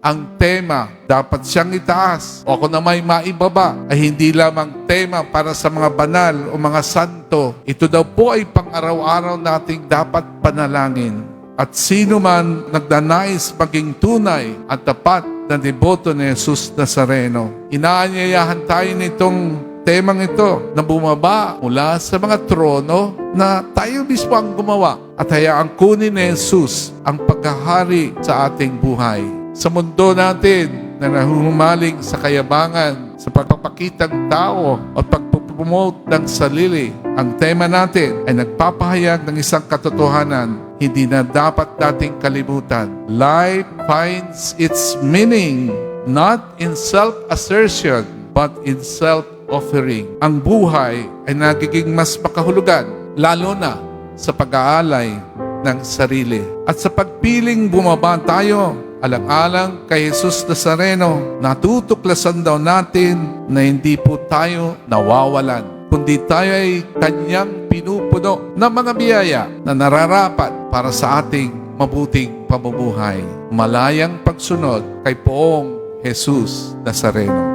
Ang tema, dapat siyang itaas o ako na may maibaba ay hindi lamang tema para sa mga banal o mga santo. Ito daw po ay pang-araw-araw nating dapat panalangin. At sino man nagdanais maging tunay at tapat na deboto ni Jesus Nazareno, inaanyayahan tayo nitong temang ito na bumaba mula sa mga trono na tayo mismo ang gumawa at hayaang kunin ni Jesus ang pagkahari sa ating buhay. Sa mundo natin na nahuhumaling sa kayabangan, sa pagpapakitang tao at pagpupromote ng sarili, ang tema natin ay nagpapahayag ng isang katotohanan hindi na dapat nating kalimutan. Life finds its meaning not in self-assertion but in self-offering. Ang buhay ay nagiging mas makahulugan, lalo na sa pag-aalay ng sarili. At sa pagpiling bumaba tayo, alang-alang kay Jesus Nazareno, natutuklasan daw natin na hindi po tayo nawawalan, kundi tayo ay kanyang pinupuno ng mga biyaya na nararapat para sa ating mabuting pamumuhay. Malayang pagsunod kay Poong Jesus Nazareno.